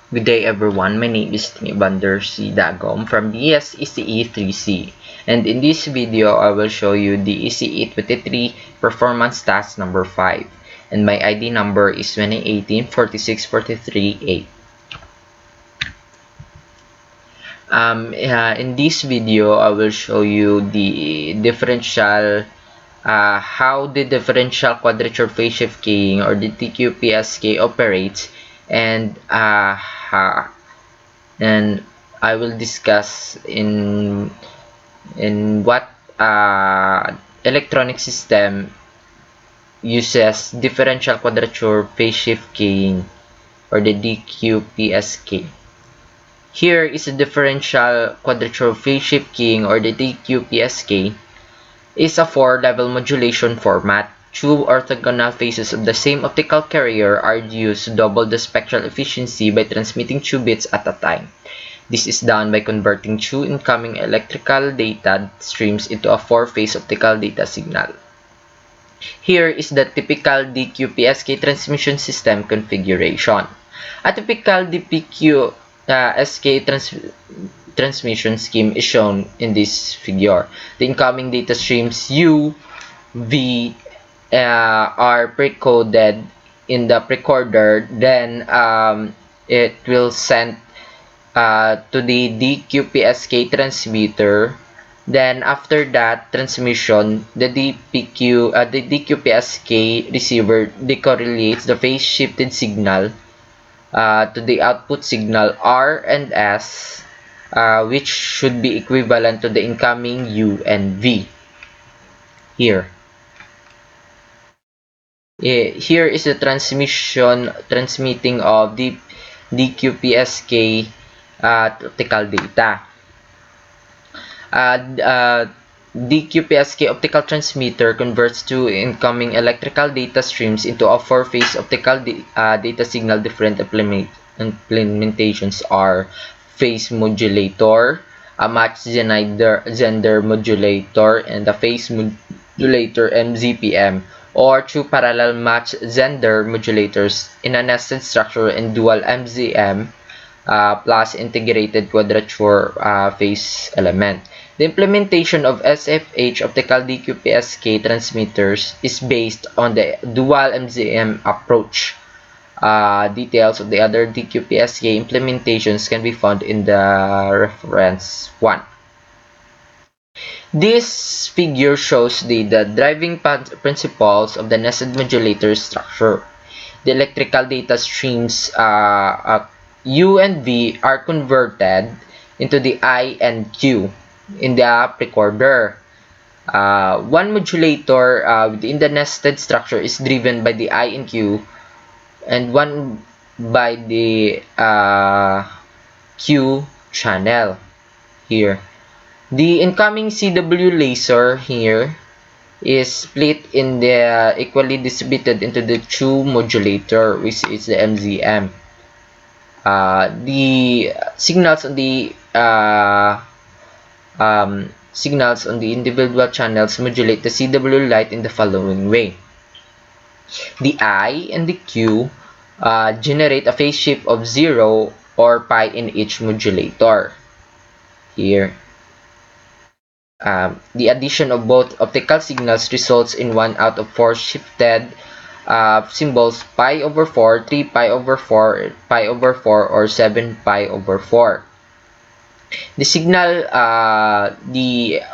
Good day everyone, my name is Dagum from BSECE3C, and in this video I will show you the ECE23 performance task number 5, and my ID number is 2018-4643-8. In this video I will show you the differential how the differential quadrature phase shift keying or the TQPSK operates, and and I will discuss in what electronic system uses differential quadrature phase shift keying or the DQPSK. Here is a differential quadrature phase shift keying or the DQPSK is a 4-level modulation format. Two orthogonal phases of the same optical carrier are used to double the spectral efficiency by transmitting 2 bits at a time. This is done by converting 2 incoming electrical data streams into a 4-phase optical data signal. Here is the typical DQPSK transmission system configuration. A typical DPQSK transmission scheme is shown in this figure. The incoming data streams U, V are pre-coded in the precorder, then it will send to the DQPSK transmitter. Then after that transmission, the DQPSK receiver decorrelates the phase shifted signal to the output signal R and S, which should be equivalent to the incoming U and V. Here is the transmitting of the DQPSK optical data. DQPSK optical transmitter converts two incoming electrical data streams into a 4-phase optical data signal. Different implementations are phase modulator, a match gender modulator, and a phase modulator MZPM, or two parallel match gender modulators in a nested structure and dual MZM plus integrated quadrature phase element. The implementation of SFH optical DQPSK transmitters is based on the dual MZM approach. Details of the other DQPSK implementations can be found in the reference 1. This figure shows the driving principles of the nested modulator structure. The electrical data streams U and V are converted into the I and Q in the precorder. One modulator within the nested structure is driven by the I and Q, and one by the Q channel here. The incoming CW laser here is split in the equally distributed into the two modulator, which is the MZM. The signals on the individual channels modulate the CW light in the following way. The I and the Q generate a phase shift of 0 or pi in each modulator. Here, the addition of both optical signals results in 1 out of 4 shifted symbols: pi over 4, 3 pi over 4, pi over 4, or 7 pi over 4. The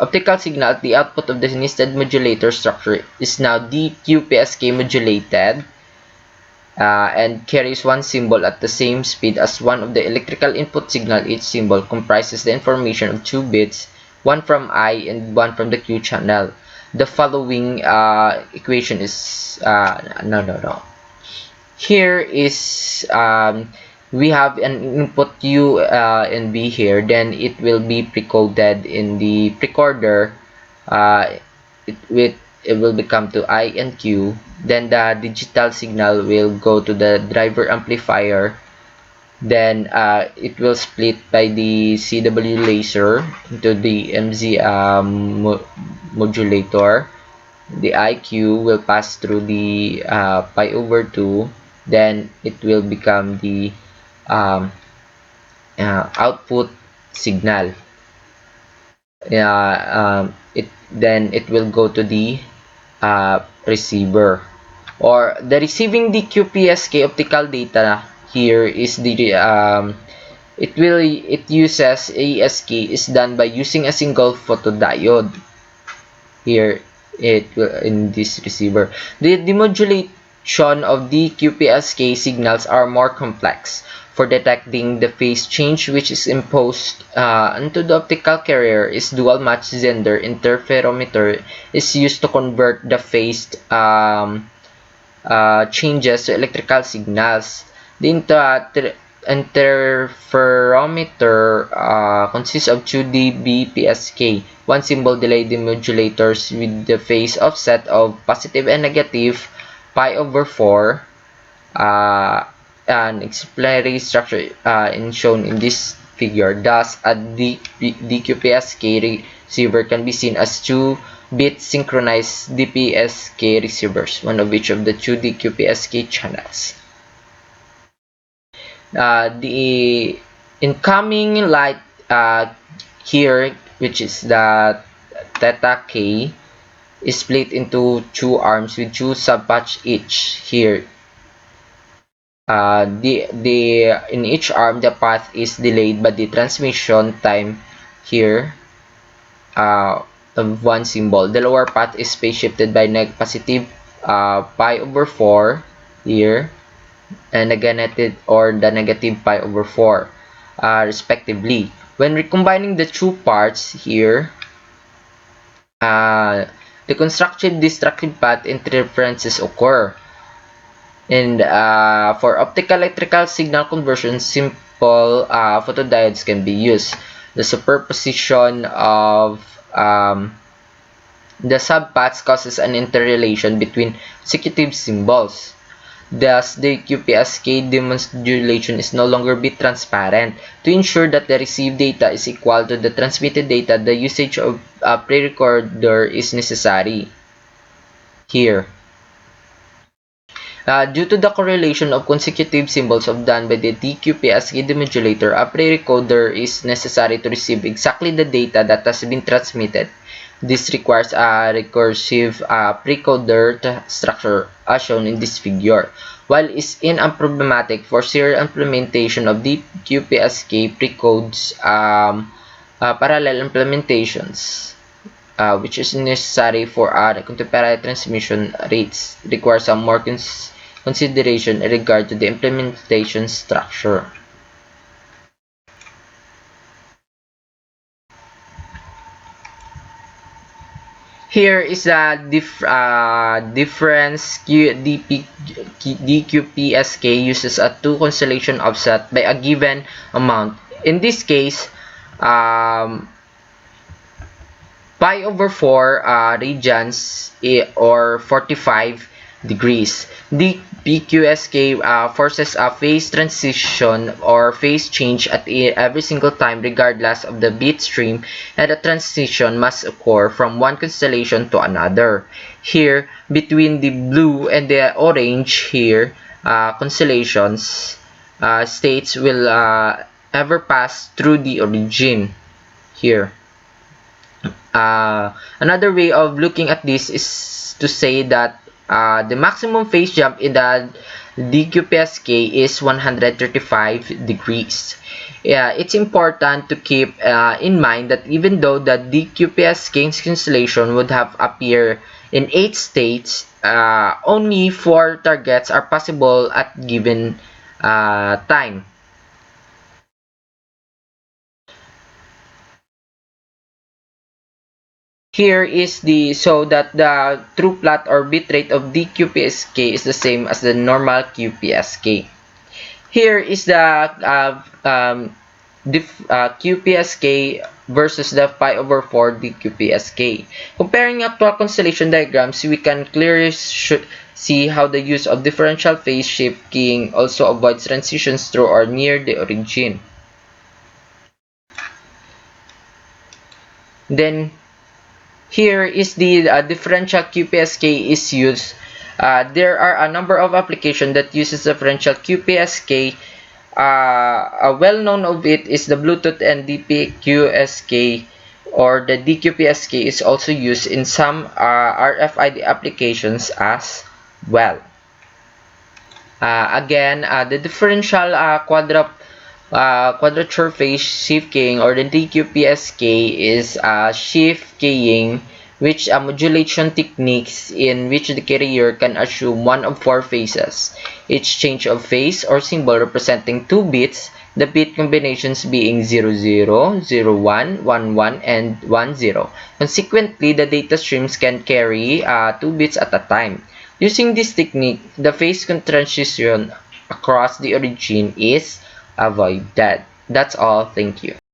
optical signal at the output of the nested modulator structure is now DQPSK modulated and carries one symbol at the same speed as one of the electrical input signal. Each symbol comprises the information of 2 bits, one from I and one from the Q channel. The following equation is Here is we have an input U and B here. Then it will be pre-coded in the precorder. It will become to I and Q. Then the digital signal will go to the driver amplifier. Then it will split by the CW laser into the MZ modulator. The IQ will pass through the pi over 2. Then it will become the output signal. It will go to the receiver, or the receiving the QPSK optical data. Here is the it uses ASK is done by using a single photodiode. Here it will in this receiver. The demodulation of the QPSK signals are more complex. For detecting the phase change which is imposed onto the optical carrier, is dual match Zehnder interferometer is used to convert the phased changes to electrical signals. The interferometer consists of two dBPSK, one symbol delay demodulators with the phase offset of positive and negative pi over 4, uh, an exemplary structure shown in this figure. Thus, a DQPSK receiver can be seen as two-bit synchronized DPSK receivers, one of each of the two DQPSK channels. The incoming light here, which is the theta k, is split into two arms with two subpatch each. Here, in each arm the path is delayed, but the transmission time here of one symbol. The lower path is phase shifted by positive pi over 4 here, and the negative pi over 4 respectively. When recombining the two parts here, the constructive destructive path interferences occur. And for optical electrical signal conversion, simple photodiodes can be used. The superposition of the subpaths causes an interrelation between consecutive symbols. Thus, the QPSK demodulation is no longer bit transparent. To ensure that the received data is equal to the transmitted data, the usage of a pre-recorder is necessary here. Due to the correlation of consecutive symbols done by the DQPSK demodulator, a pre-recorder is necessary to receive exactly the data that has been transmitted. This requires a recursive precoder structure as shown in this figure. While is unproblematic for serial implementation of the QPSK precodes, parallel implementations, which is necessary for contemporary transmission rates, requires some more consideration in regard to the implementation structure. Here is the difference. DQPSK uses a two constellation offset by a given amount. In this case, pi over 4 radians or 45 degrees. The PQSK forces a phase transition or phase change at every single time regardless of the bit stream, and a transition must occur from one constellation to another. Here, between the blue and the orange here constellations, states will ever pass through the origin here. Another way of looking at this is to say that the maximum phase jump in the DQPSK is 135 degrees. It's important to keep in mind that even though the DQPSK constellation would have appear in 8 states, only 4 targets are possible at given time. Here is so that the true plot or bitrate of the QPSK is the same as the normal QPSK. Here is the QPSK versus the pi over 4 DQPSK. Comparing actual constellation diagrams, we can clearly see how the use of differential phase shift keying also avoids transitions through or near the origin. Then here is the differential QPSK is used. There are a number of applications that uses differential QPSK A well-known of it is the Bluetooth and DPQSK, or the DQPSK is also used in some RFID applications as well. Again, the differential quadrature phase shift keying, or the DQPSK, is shift keying, which modulation techniques in which the carrier can assume one of four phases. Each change of phase or symbol representing two bits, the bit combinations being 00, 01, 11, and 10. Consequently, the data streams can carry 2 bits at a time. Using this technique, the phase transition across the origin is avoided. That's all. Thank you.